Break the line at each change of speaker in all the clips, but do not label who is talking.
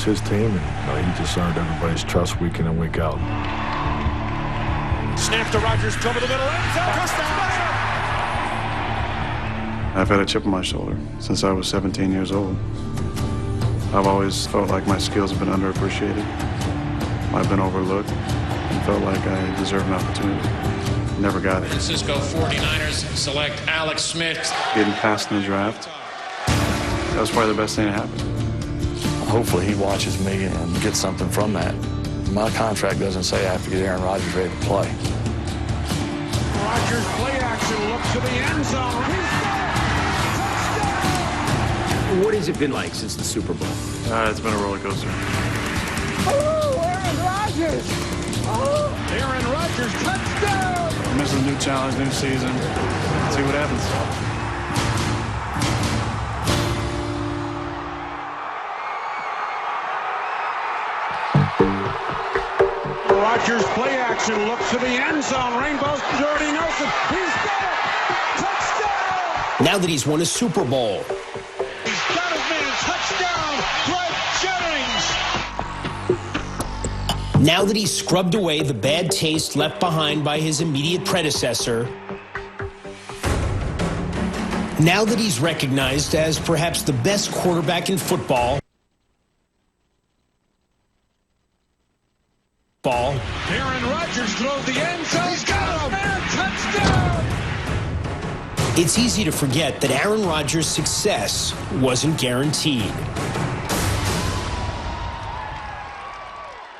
was his team, and he just earned everybody's trust week in and week out.
Snap to Rodgers, over the middle, touchdown!
I've had a chip on my shoulder since I was 17 years old. I've always felt like my skills have been underappreciated. I've been overlooked and felt like I deserved an opportunity. Never got it.
Francisco 49ers select Alex Smith.
Getting passed in the draft, that was probably the best thing that happened.
Hopefully he watches me and gets something from that. My contract doesn't say I have to get Aaron Rodgers ready to play.
Rodgers play action, looks to the end zone. Touchdown!
What has it been like since the Super Bowl?
It's been a roller coaster.
Oh, Aaron Rodgers! Oh, Aaron Rodgers, touchdown!
This is a new challenge, new season. Let's see what happens.
Rodgers play action, looks to the end zone. Rainbows to Jordy Nelson. He's got it! Touchdown!
Now that he's won a Super Bowl.
He's got his man. Touchdown! Greg Jennings!
Now that he's scrubbed away the bad taste left behind by his immediate predecessor. Now that he's recognized as perhaps the best quarterback in football.
Aaron Rodgers throws the end zone. He's got him! Man, touchdown!
It's easy to forget that Aaron Rodgers' success wasn't guaranteed.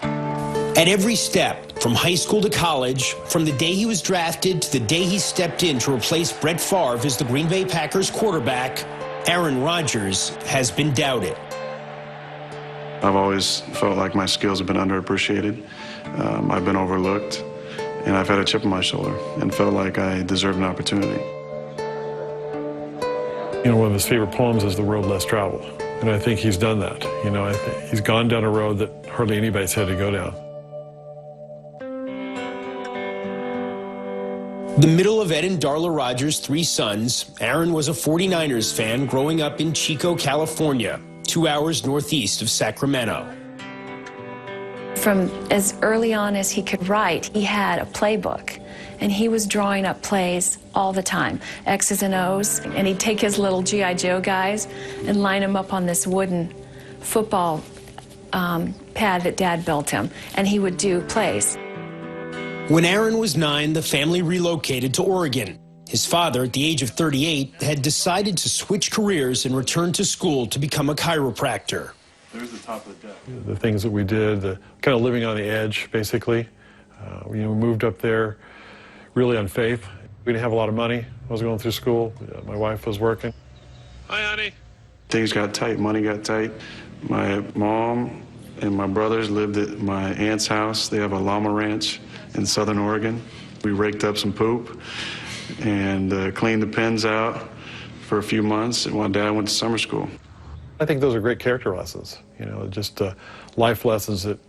At every step, from high school to college, from the day he was drafted to the day he stepped in to replace Brett Favre as the Green Bay Packers quarterback, Aaron Rodgers has been doubted.
I've always felt like my skills have been underappreciated. I've been overlooked, and I've had a chip on my shoulder and felt like I deserved an opportunity.
You know, one of his favorite poems is The Road Less Traveled, and I think he's done that. You know, I think he's gone down a road that hardly anybody's had to go down.
The middle of Ed and Darla Rodgers' three sons, Aaron was a 49ers fan growing up in Chico, California, 2 hours northeast of Sacramento.
From as early on as he could write, he had a playbook, and he was drawing up plays all the time, X's and O's, and he'd take his little G.I. Joe guys and line them up on this wooden football pad that Dad built him, and he would do plays.
When Aaron was 9, the family relocated to Oregon. His father, at the age of 38, had decided to switch careers and return to school to become a chiropractor.
There's the top of the deck.
The things that we did, the kind of living on the edge, basically. You know, we moved up there really on faith. We didn't have a lot of money. I was going through school. My wife was working.
Hi, honey.
Things got tight, money got tight. My mom and my brothers lived at my aunt's house. They have a llama ranch in southern Oregon. We raked up some poop and cleaned the pens out for a few months while Dad went to summer school.
I think those are great character lessons, you know, just life lessons that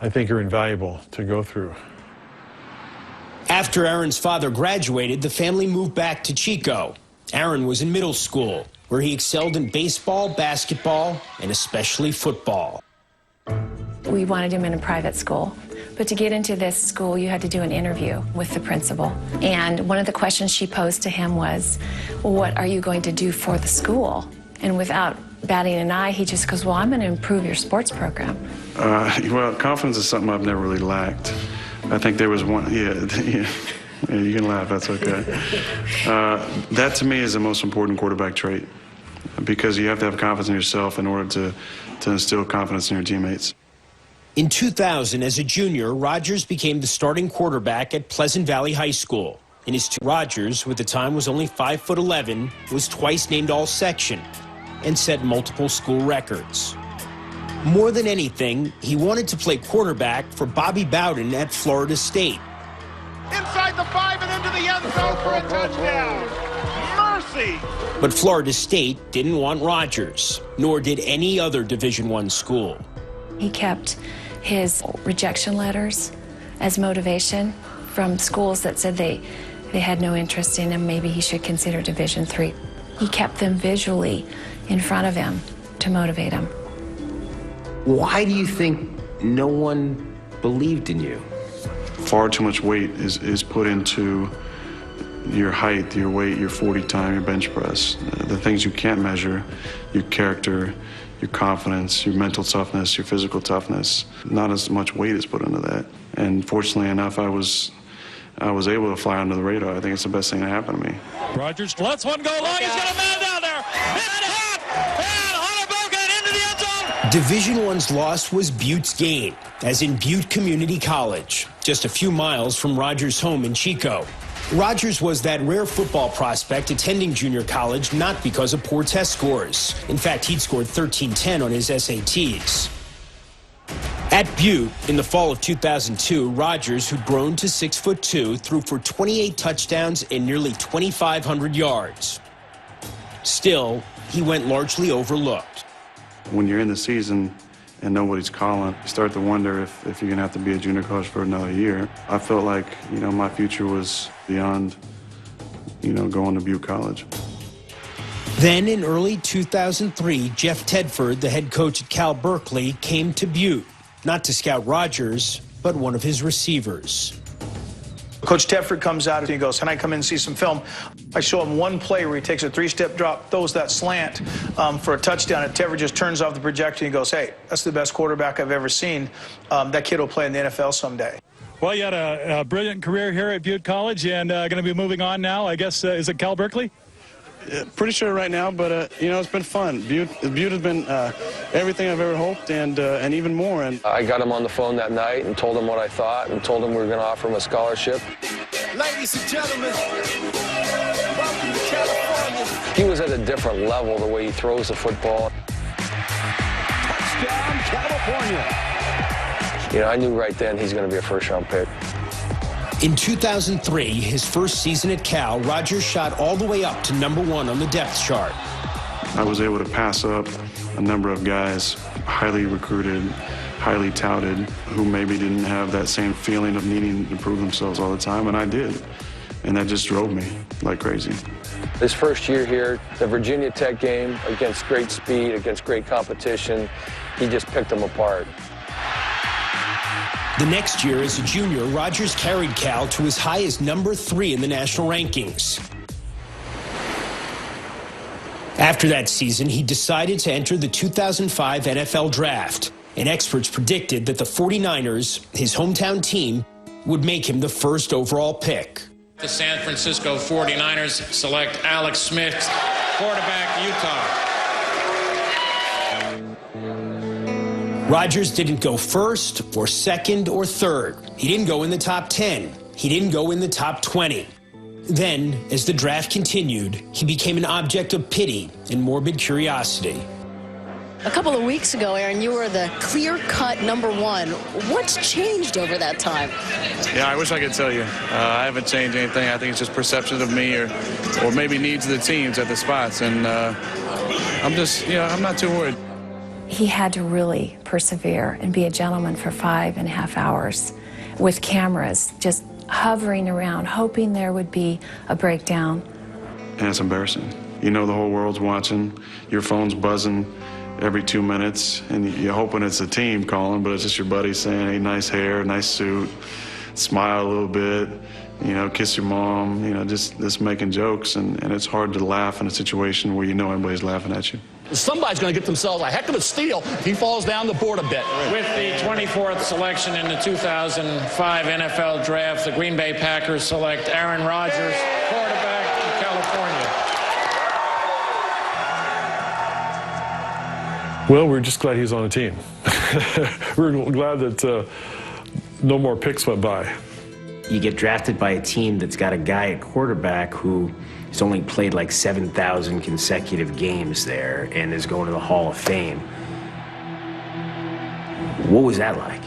I think are invaluable to go through.
After Aaron's father graduated, the family moved back to Chico. Aaron was in middle school, where he excelled in baseball, basketball, and especially football.
We wanted him in a private school, but to get into this school, you had to do an interview with the principal. And one of the questions she posed to him was, well, what are you going to do for the school? And without batting an eye, he just goes, well, I'm going to improve your sports program.
Well, confidence is something I've never really lacked. I think there was one, yeah, you can laugh, that's okay. That to me is the most important quarterback trait, because you have to have confidence in yourself in order to instill confidence in your teammates.
In 2000, as a junior, Rodgers became the starting quarterback at Pleasant Valley High School. In his Rodgers, who at the time was only 5'11", was twice named All-Section and set multiple school records. More than anything, he wanted to play quarterback for Bobby Bowden at Florida State.
Inside the 5 and into the end zone for a touchdown. Mercy!
But Florida State didn't want Rodgers, nor did any other Division I school.
He kept his rejection letters as motivation from schools that said they had no interest in him. Maybe he should consider Division III. He kept them visually in front of him to motivate him.
Why do you think no one believed in you?
Far too much weight is put into your height, your weight, your 40 time, your bench press. The things you can't measure, your character, your confidence, your mental toughness, your physical toughness. Not as much weight is put into that. And fortunately enough, I was able to fly under the radar. I think it's the best thing that happened to me.
Rodgers lets one go long. He's got a man down there. Hit and a half. And Hunter Bogan into the end zone.
Division I's loss was Butte's gain, as in Butte Community College, just a few miles from Rodgers' home in Chico. Rodgers was that rare football prospect attending junior college not because of poor test scores. In fact, he'd scored 1310 on his SATs. At Butte, in the fall of 2002, Rodgers, who'd grown to 6'2", threw for 28 touchdowns and nearly 2,500 yards. Still, he went largely overlooked.
When you're in the season and nobody's calling, you start to wonder if you're going to have to be a junior coach for another year. I felt like, my future was beyond, going to Butte College.
Then in early 2003, Jeff Tedford, the head coach at Cal Berkeley, came to Butte, not to scout Rodgers, but one of his receivers.
Coach Tedford comes out and he goes, "Can I come in and see some film?" I show him one play where he takes a 3-step drop, throws that slant for a touchdown, and Tedford just turns off the projector and he goes, "Hey, that's the best quarterback I've ever seen. That kid will play in the NFL someday."
Well, you had a brilliant career here at Butte College and going to be moving on now, I guess, is it Cal Berkeley?
Pretty sure right now, but it's been fun. Butte has been everything I've ever hoped, and even more. And
I got him on the phone that night and told him what I thought, and told him we were going to offer him a scholarship.
Ladies and gentlemen, welcome to California.
He was at a different level the way he throws the football.
Touchdown, California.
I knew right then he's going to be a first-round pick.
In 2003, his first season at Cal, Rodgers shot all the way up to #1 on the depth chart.
I was able to pass up a number of guys, highly recruited, highly touted, who maybe didn't have that same feeling of needing to prove themselves all the time, and I did. And that just drove me like crazy.
His first year here, the Virginia Tech game, against great speed, against great competition, he just picked them apart.
The next year, as a junior, Rodgers carried Cal to as high as #3 in the national rankings. After that season, he decided to enter the 2005 NFL Draft, and experts predicted that the 49ers, his hometown team, would make him the first overall pick.
The San Francisco 49ers select Alex Smith, quarterback, Utah.
Rodgers didn't go first or second or third. He didn't go in the top 10. He didn't go in the top 20. Then, as the draft continued, he became an object of pity and morbid curiosity.
A couple of weeks ago, Aaron, you were the clear-cut #1. What's changed over that time?
Yeah, I wish I could tell you. I haven't changed anything. I think it's just perceptions of me or maybe needs of the teams at the spots. And I'm just, I'm not too worried.
He had to really persevere and be a gentleman for 5.5 hours with cameras just hovering around, hoping there would be a breakdown.
And it's embarrassing. The whole world's watching. Your phone's buzzing every 2 minutes, and you're hoping it's a team calling, but it's just your buddy saying, "Hey, nice hair, nice suit, smile a little bit, kiss your mom," just making jokes. And it's hard to laugh in a situation where everybody's laughing at you.
Somebody's going to get themselves a heck of a steal if he falls down the board a bit.
With the 24th selection in the 2005 NFL Draft, the Green Bay Packers select Arron Rodgers, quarterback from California.
Well, we're just glad he's on the team. We're glad that no more picks went by.
You get drafted by a team that's got a guy at quarterback who has only played like 7,000 consecutive games there and is going to the Hall of Fame. What was that like?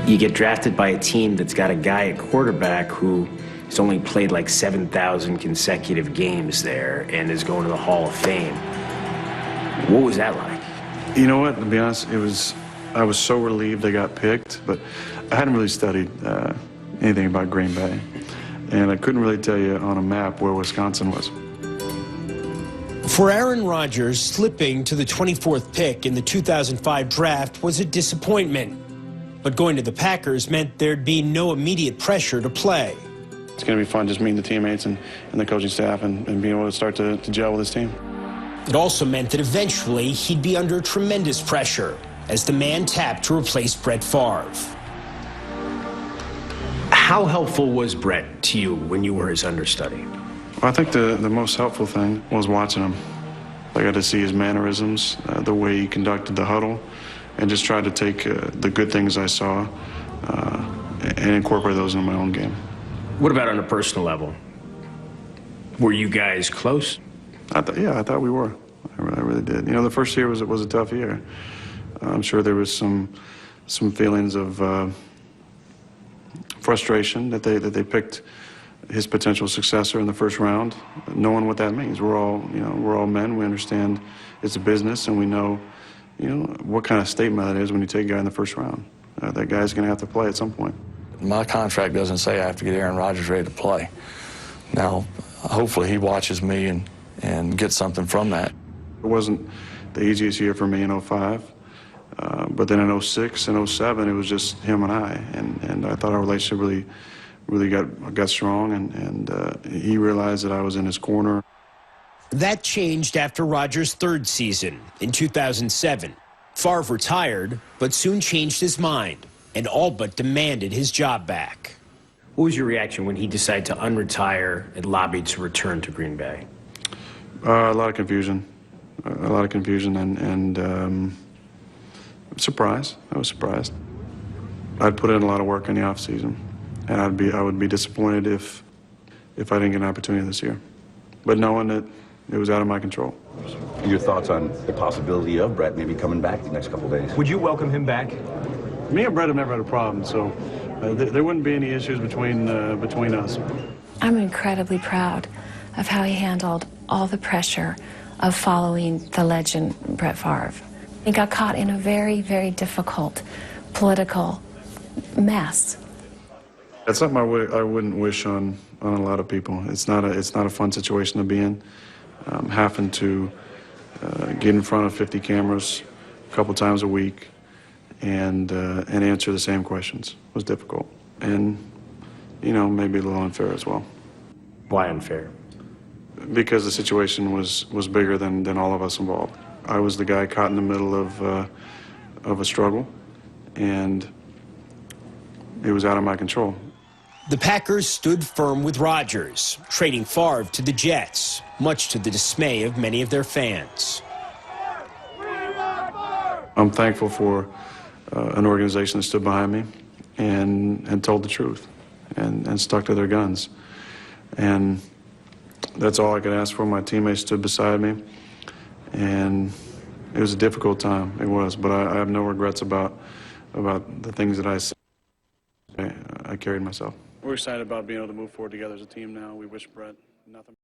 You get drafted by a team that's got a guy at quarterback who has only played like 7,000 consecutive games there and is going to the Hall of Fame. What was that like?
You know what? To be honest, I was so relieved they got picked, but I hadn't really studied anything about Green Bay. and I couldn't really tell you on a map where Wisconsin was.
For Arron Rodgers, slipping to the 24th pick in the 2005 draft was a disappointment. But going to the Packers meant there'd be no immediate pressure to play.
It's going to be fun just meeting the teammates and the coaching staff and being able to start to gel with this team.
It also meant that eventually he'd be under tremendous pressure as the man tapped to replace Brett Favre.
How helpful was Brett to you when you were his understudy?
Well, I think the most helpful thing was watching him. I got to see his mannerisms, the way he conducted the huddle, and just tried to take the good things I saw and incorporate those into my own game.
What about on a personal level? Were you guys close?
Yeah, I thought we were. I really did. You know, the first year was a tough year. I'm sure there was some feelings of frustration that they picked his potential successor in the first round, knowing what that means. We're all men. We understand it's a business, and we know, what kind of statement that is when you take a guy in the first round. That guy's going to have to play at some point.
My contract doesn't say I have to get Arron Rodgers ready to play. Now, hopefully he watches me and gets something from that.
It wasn't the easiest year for me in 05, but then in 06 and 07, it was just him and I, and I thought our relationship really got strong, and he realized that I was in his corner.
That changed after Rodgers' third season in 2007. Favre retired, but soon changed his mind and all but demanded his job back.
What was your reaction when he decided to unretire and lobbied to return to Green Bay?
A lot of confusion. And surprised. I was surprised. I'd put in a lot of work in the offseason, and I would be disappointed if I didn't get an opportunity this year. But knowing that it was out of my control.
Your thoughts on the possibility of Brett maybe coming back the next couple of days?
Would you welcome him back?
Me and Brett have never had a problem, so there wouldn't be any issues between us.
I'm incredibly proud of how he handled all the pressure of following the legend Brett Favre. He got caught in a very, very difficult political mess.
That's something I wouldn't wish on a lot of people. It's not a fun situation to be in. Having to get in front of 50 cameras a couple times a week and answer the same questions was difficult, and maybe a little unfair as well.
Why unfair?
Because the situation was bigger than all of us involved. I was the guy caught in the middle of a struggle, and it was out of my control.
The Packers stood firm with Rodgers, trading Favre to the Jets, much to the dismay of many of their fans.
I'm thankful for an organization that stood behind me and told the truth and stuck to their guns. And that's all I could ask for. My teammates stood beside me, and it was a difficult time. It was, but I have no regrets about the things that I said. I carried myself. We're excited about being able to move forward together as a team now. We wish Brett nothing.